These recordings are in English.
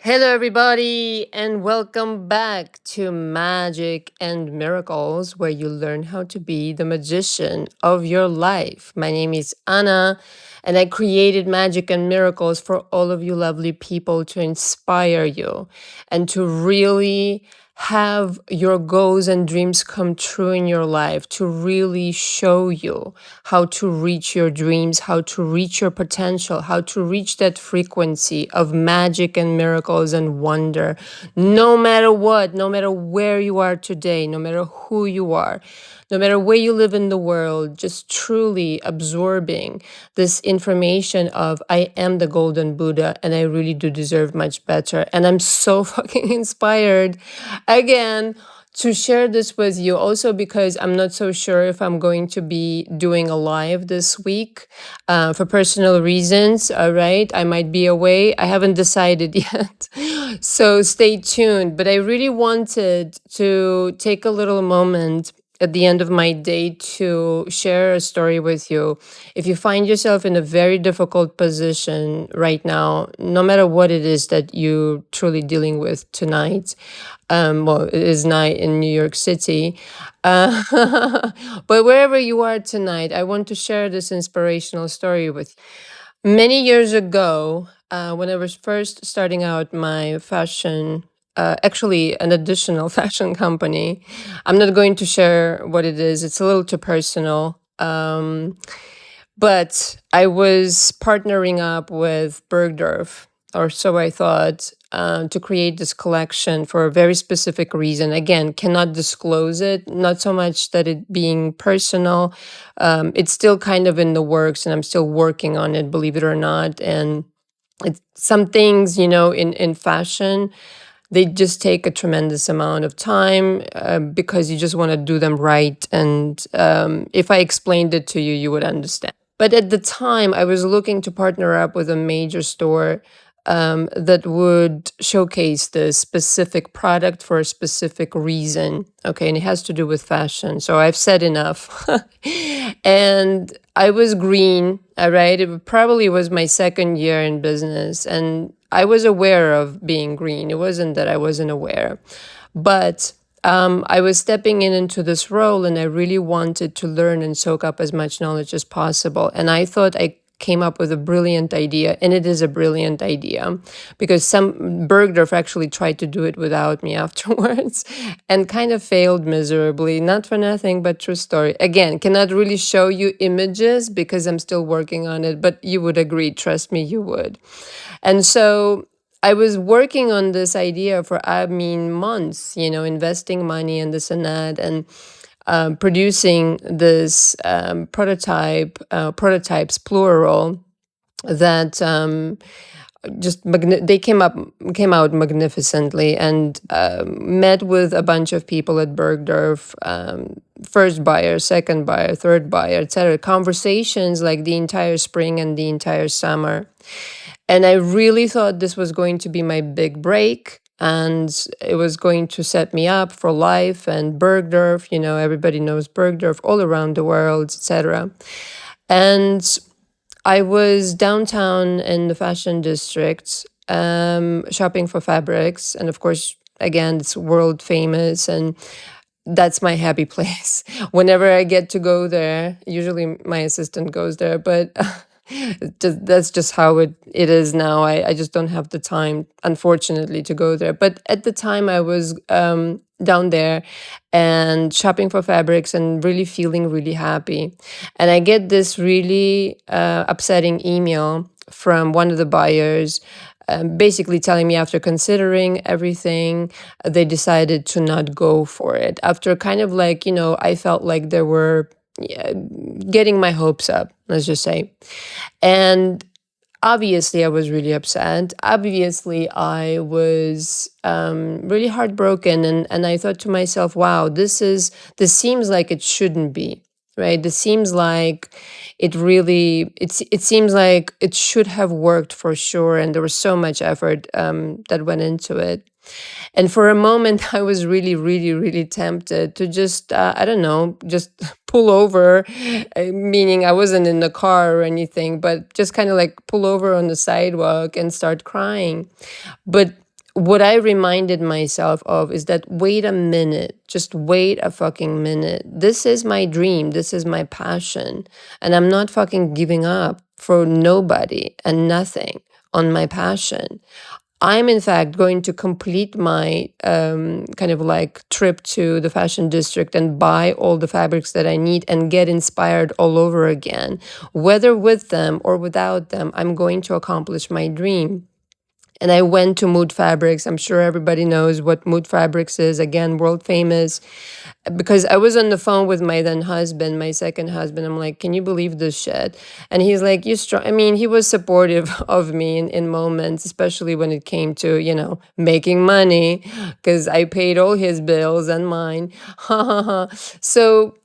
Hello, everybody, and welcome back to Magic and Miracles, where you learn how to be the magician of your life. My name is Anna, and I created Magic and Miracles for all of you lovely people to inspire you and to really have your goals and dreams come true in your life, to really show you how to reach your dreams, how to reach your potential, how to reach that frequency of magic and miracles and wonder, no matter what, no matter where you are today, no matter who you are. No matter where you live in the world, just truly absorbing this information of I am the golden Buddha and I really do deserve much better. And I'm so fucking inspired again to share this with you, also because I'm not so sure if I'm going to be doing a live this week for personal reasons. All right, I might be away. I haven't decided yet. So stay tuned. But I really wanted to take a little moment at the end of my day to share a story with you. If you find yourself in a very difficult position right now, no matter what it is that you're truly dealing with tonight, well, it is night in New York City. But wherever you are tonight, I want to share this inspirational story with you. Many years ago, when I was first starting out my fashion, actually an additional fashion company, I'm not going to share what it is. It's a little too personal. But I was partnering up with Bergdorf, or so I thought, to create this collection for a very specific reason. Again, cannot disclose it, not so much that it being personal. It's still kind of in the works, and I'm still working on it, believe it or not. And it's some things, in fashion, they just take a tremendous amount of time because you just want to do them right. And if I explained it to you, you would understand. But at the time, I was looking to partner up with a major store that would showcase the specific product for a specific reason. Okay, and it has to do with fashion. So I've said enough. And I was green, all right? It probably was my second year in business. And I was aware of being green. It wasn't that I wasn't aware. But I was stepping into this role and I really wanted to learn and soak up as much knowledge as possible. And I thought I came up with a brilliant idea, and it is a brilliant idea because some Bergdorf actually tried to do it without me afterwards and kind of failed miserably. Not for nothing, but true story. Again, cannot really show you images because I'm still working on it, but you would agree, trust me, you would. And so I was working on this idea for, months, investing money and this and that, and producing this prototypes, plural, that they came out magnificently, and met with a bunch of people at Bergdorf, first buyer, second buyer, third buyer, etc. Conversations like the entire spring and the entire summer. And I really thought this was going to be my big break, and it was going to set me up for life. And Bergdorf, everybody knows Bergdorf all around the world, etc. And I was downtown in the fashion district, shopping for fabrics. And of course, again, it's world famous, and that's my happy place. Whenever I get to go there, usually my assistant goes there, but that's just how it is now. I just don't have the time, unfortunately, to go there. But at the time, I was down there and shopping for fabrics and really feeling really happy. And I get this really upsetting email from one of the buyers, basically telling me after considering everything, they decided to not go for it. After kind of like, I felt like they were getting my hopes up, let's just say. And obviously, I was really upset. Obviously, I was really heartbroken. And I thought to myself, wow, this seems like it shouldn't be. Right? This seems like it seems like it should have worked for sure. And there was so much effort that went into it. And for a moment, I was really, really, really tempted to just, I don't know, just pull over, meaning I wasn't in the car or anything, but just kind of like pull over on the sidewalk and start crying. But what I reminded myself of is that, wait a minute, just wait a fucking minute. This is my dream. This is my passion. And I'm not fucking giving up for nobody and nothing on my passion. I'm in fact going to complete my kind of like trip to the fashion district and buy all the fabrics that I need and get inspired all over again. Whether with them or without them, I'm going to accomplish my dream. And I went to Mood Fabrics. I'm sure everybody knows what Mood Fabrics is. Again, world famous. Because I was on the phone with my then husband, my second husband. I'm like, can you believe this shit? And he's like, you strong. I mean, he was supportive of me in moments, especially when it came to, making money, because I paid all his bills and mine. So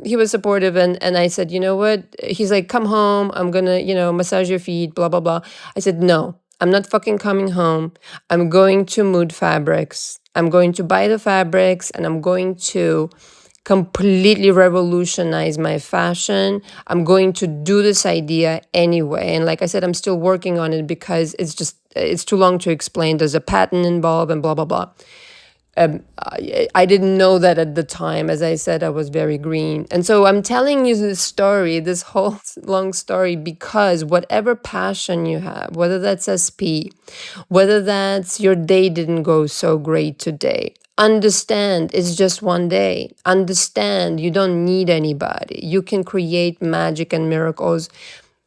he was supportive, and I said, you know what? He's like, come home. I'm gonna, massage your feet, blah, blah, blah. I said, no, I'm not fucking coming home. I'm going to Mood Fabrics. I'm going to buy the fabrics and I'm going to completely revolutionize my fashion. I'm going to do this idea anyway. And like I said, I'm still working on it because it's too long to explain. There's a patent involved and blah, blah, blah. I didn't know that at the time. As I said, I was very green. And so I'm telling you this story, this whole long story, because whatever passion you have, whether that's SP, whether that's your day didn't go so great today, understand it's just one day. Understand you don't need anybody. You can create magic and miracles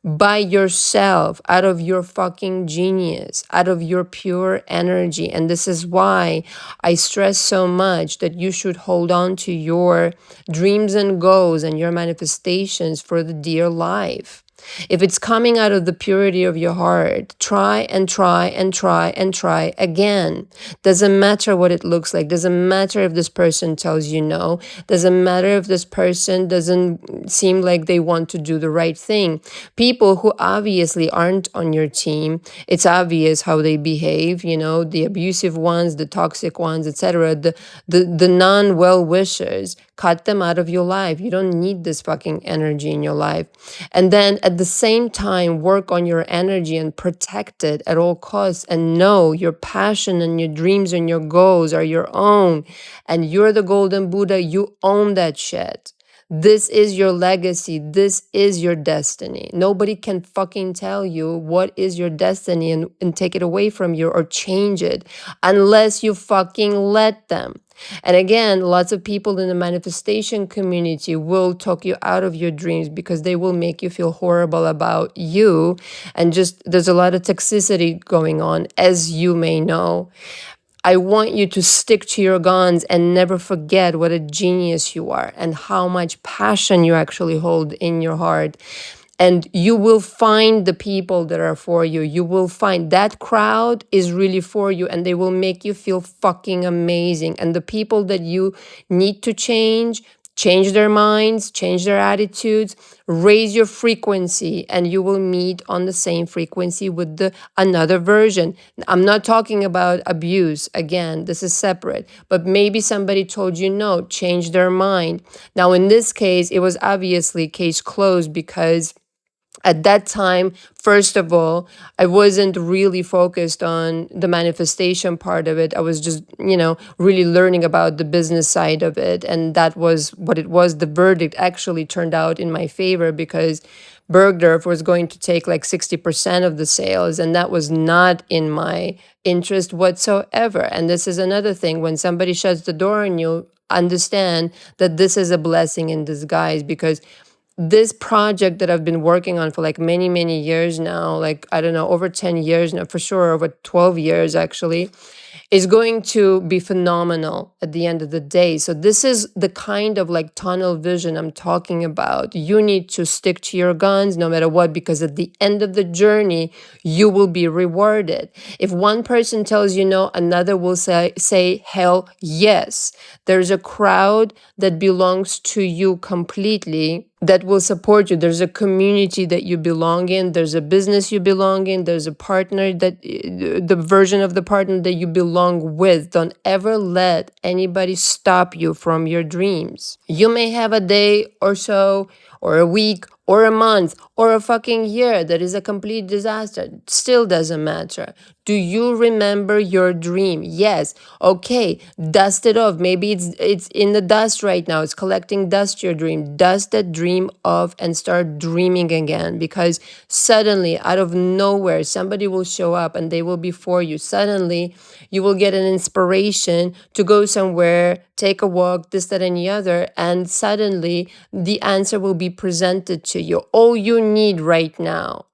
by yourself, out of your fucking genius, out of your pure energy. And this is why I stress so much that you should hold on to your dreams and goals and your manifestations for the dear life. If it's coming out of the purity of your heart, try and try and try and try again. Doesn't matter what it looks like. Doesn't matter if this person tells you no. Doesn't matter if this person doesn't seem like they want to do the right thing. People who obviously aren't on your team, it's obvious how they behave, the abusive ones, the toxic ones, etc. The non-well wishers, cut them out of your life. You don't need this fucking energy in your life. And then at the same time, work on your energy and protect it at all costs, and know your passion and your dreams and your goals are your own. And you're the golden Buddha. You own that shit. This is your legacy. This is your destiny. Nobody can fucking tell you what is your destiny and take it away from you or change it unless you fucking let them. And again, lots of people in the manifestation community will talk you out of your dreams because they will make you feel horrible about you. And just there's a lot of toxicity going on, as you may know. I want you to stick to your guns and never forget what a genius you are and how much passion you actually hold in your heart. And you will find the people that are for you. You will find that crowd is really for you, and they will make you feel fucking amazing. And the people that you need to change their minds, change their attitudes, raise your frequency, and you will meet on the same frequency with the another version. I'm not talking about abuse. Again, this is separate. But maybe somebody told you no, change their mind. Now, in this case, it was obviously case closed because at that time, first of all, I wasn't really focused on the manifestation part of it. I was just, really learning about the business side of it. And that was what it was. The verdict actually turned out in my favor because Bergdorf was going to take like 60% of the sales. And that was not in my interest whatsoever. And this is another thing. When somebody shuts the door on you, understand that this is a blessing in disguise, because this project that I've been working on for like many, many years now, like, I don't know, over 10 years now, for sure, over 12 years actually, is going to be phenomenal at the end of the day. So this is the kind of like tunnel vision I'm talking about. You need to stick to your guns no matter what, because at the end of the journey, you will be rewarded. If one person tells you no, another will say hell yes. There's a crowd that belongs to you completely that will support you. There's a community that you belong in. There's a business you belong in. There's a partner that, the version of the partner that you belong with. Don't ever let anybody stop you from your dreams. You may have a day or so or a week or a month or a fucking year that is a complete disaster. Still doesn't matter. Do you remember your dream? Yes. Okay, dust it off. Maybe it's in the dust right now. It's collecting dust, your dream. Dust that dream off and start dreaming again, because suddenly out of nowhere somebody will show up and they will be for you. Suddenly you will get an inspiration to go somewhere, take a walk, this, that, and the other, and suddenly the answer will be presented to you. All you need right now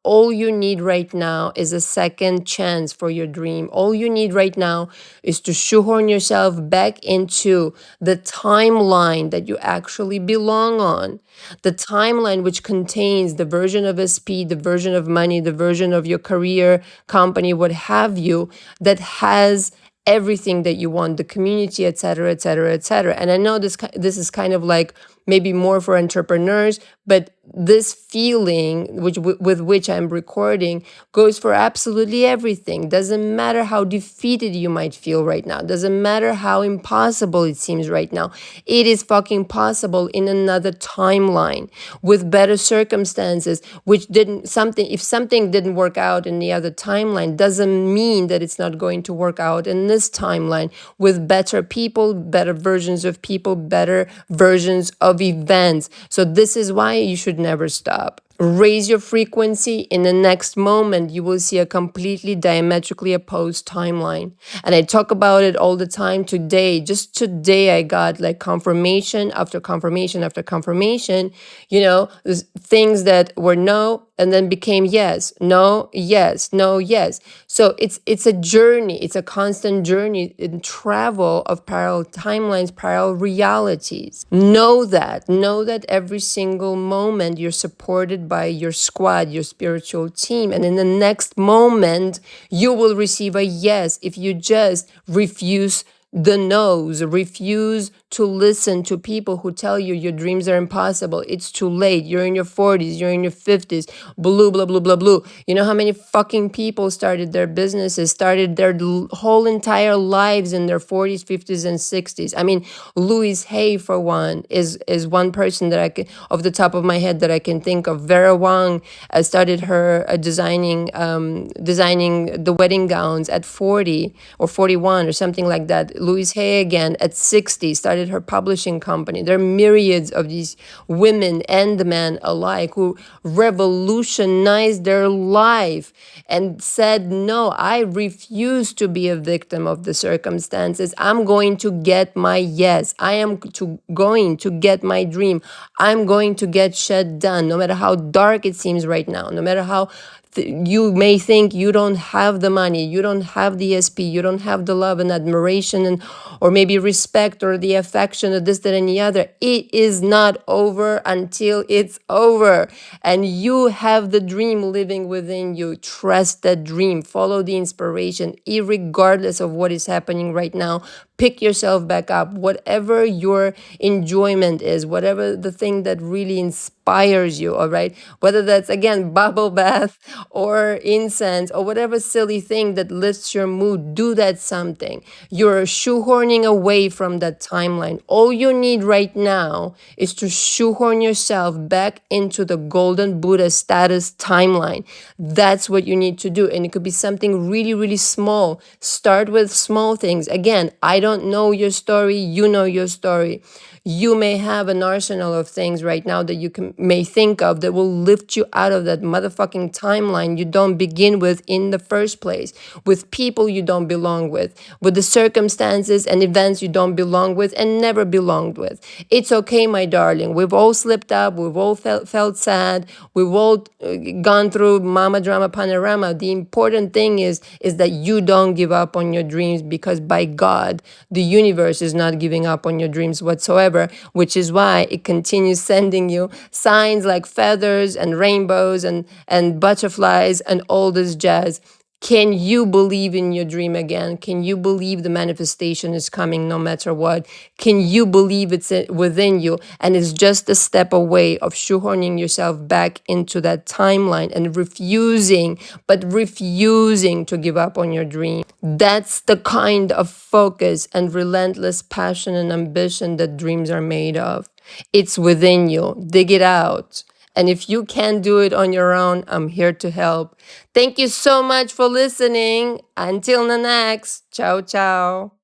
is a second chance for your dream. All you need right now is to shoehorn yourself back into the timeline that you actually belong on. The timeline which contains the version of SP, the version of money, the version of your career, company, what have you, that has everything that you want, the community, etc., etc., etc. And I know this is kind of like maybe more for entrepreneurs, but this feeling with which I'm recording goes for absolutely everything. Doesn't matter how defeated you might feel right now. Doesn't matter how impossible it seems right now. It is fucking possible in another timeline with better circumstances, which if something didn't work out in the other timeline, doesn't mean that it's not going to work out in this timeline with better people, better versions of people, better versions of events. So this is why you should never stop. Raise your frequency. In the next moment, you will see a completely diametrically opposed timeline. And I talk about it all the time. Just today, I got like confirmation after confirmation after confirmation, things that were no and then became yes, no, yes, no, yes. So it's a journey. It's a constant journey in travel of parallel timelines, parallel realities. Know that every single moment you're supported by your squad, your spiritual team. And in the next moment, you will receive a yes if you just refuse the no's, refuse to listen to people who tell you your dreams are impossible. It's too late. You're in your 40s, you're in your 50s, blah, blah, blah, blah, blah. You know how many fucking people started their businesses, started their whole entire lives in their 40s, 50s, and 60s? I mean, Louise Hay, for one, is one person that I can, off the top of my head, that I can think of. Vera Wang started her designing the wedding gowns at 40 or 41 or something like that. Louise Hay again at 60 started her publishing company. There are myriads of these women and the men alike who revolutionized their life and said, no, I refuse to be a victim of the circumstances. I'm going to get my yes. I am going to get my dream. I'm going to get shit done, no matter how dark it seems right now, no matter how you may think you don't have the money, you don't have the SP, you don't have the love and admiration or maybe respect or the affection or this, that, and the other. It is not over until it's over. And you have the dream living within you. Trust that dream. Follow the inspiration, irregardless of what is happening right now. Pick yourself back up. Whatever your enjoyment is, whatever the thing that really inspires you, all right? Whether that's, again, bubble bath or incense or whatever silly thing that lifts your mood, do that something. You're shoehorning away from that timeline. All you need right now is to shoehorn yourself back into the golden Buddha status timeline. That's what you need to do. And it could be something really, really small. Start with small things. Again, I don't know your story. You know your story. You may have an arsenal of things right now that you may think of that will lift you out of that motherfucking timeline you don't begin with in the first place, with people you don't belong with the circumstances and events you don't belong with and never belonged with. It's okay, my darling. We've all slipped up. We've all felt sad. We've all gone through mama drama panorama. The important thing is that you don't give up on your dreams, because by God, the universe is not giving up on your dreams whatsoever, which is why it continues sending you signs like feathers and rainbows and butterflies and all this jazz. Can you believe in your dream again? Can you believe the manifestation is coming no matter what? Can you believe it's within you and it's just a step away of shoehorning yourself back into that timeline and refusing to give up on your dream? That's the kind of focus and relentless passion and ambition that dreams are made of. It's within you. Dig it out. And if you can't do it on your own, I'm here to help. Thank you so much for listening. Until the next. Ciao, ciao.